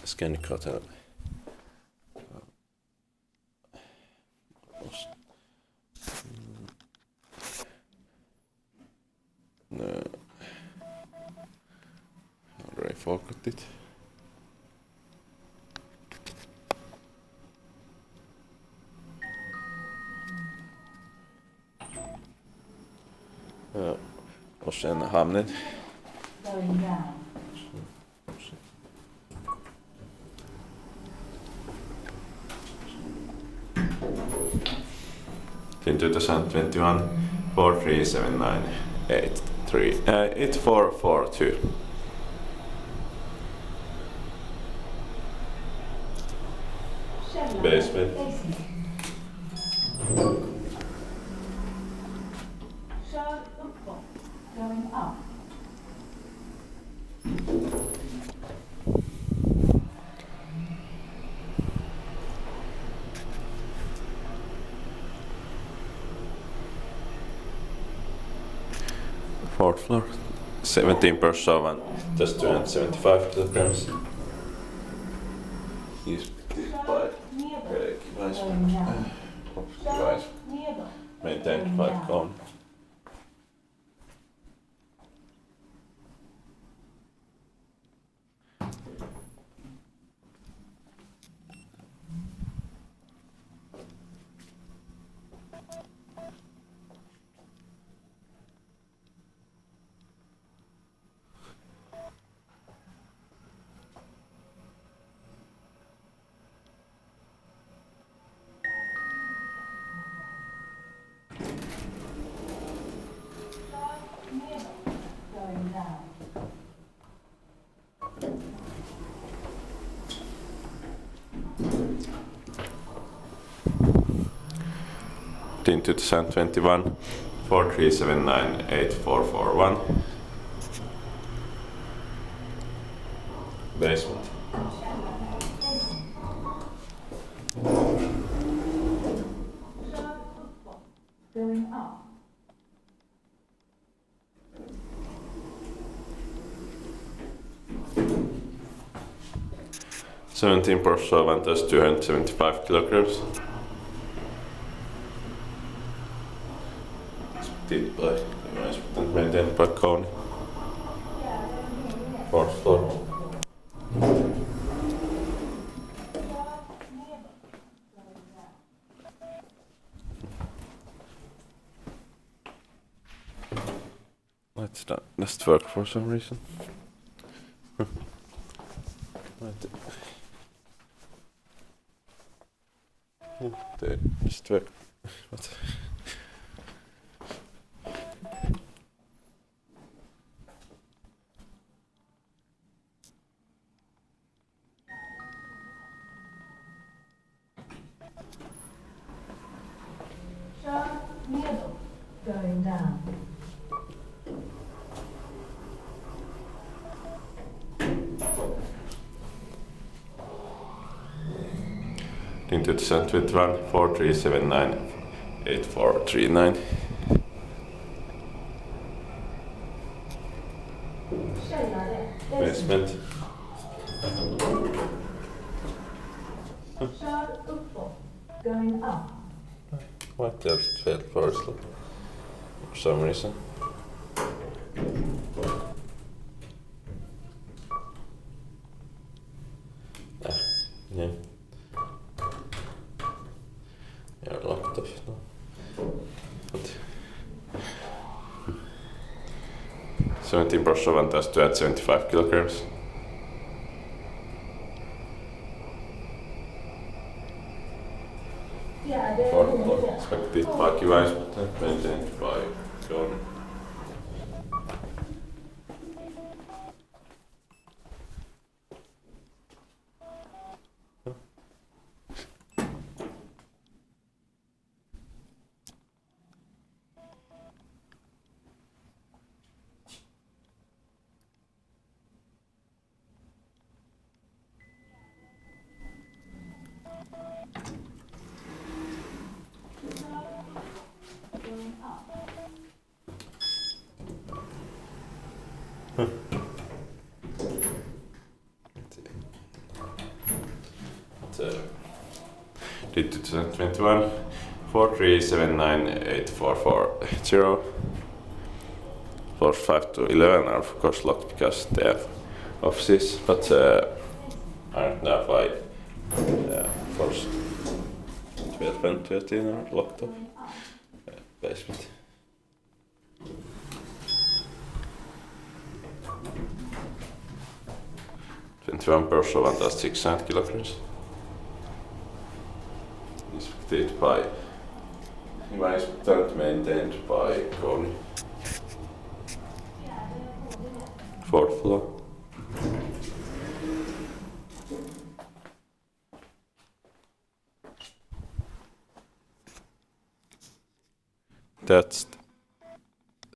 Scandic Hotel. No. Already forgot it. Oceanhamnen. Going down. In 2021, 8442. Basement. Kör uppåt. Going up. Fourth floor. 17 per show and just 275 kilograms. He's by device. Maintained by Kone. Going down. In 2021, 4379 8441. Basement. Kör uppåt. Going up. Seventeen per show and just 275 kilograms. Split by device and maintained by Kone. Fourth floor. Let's not just work for some reason. Det just work. What? Kör nedåt. Going down. In 2021, 4379 8439. Källare. Basement. Kör uppåt. Going up. What just failed first for some reason. Yeah. You're locked off now. But 17 per show and just 275 kilograms. Ja, det Fourth floor. Expected by device but maintained by Kone. going up. did 2021 4379844 floors 5 to 11 are of course locked because they have offices, but I don't know why floors 12 and 13 are locked off. Basement. One person vantas 600 kilograms. Inspected by, inspected maintained by Kone. 4th floor. That's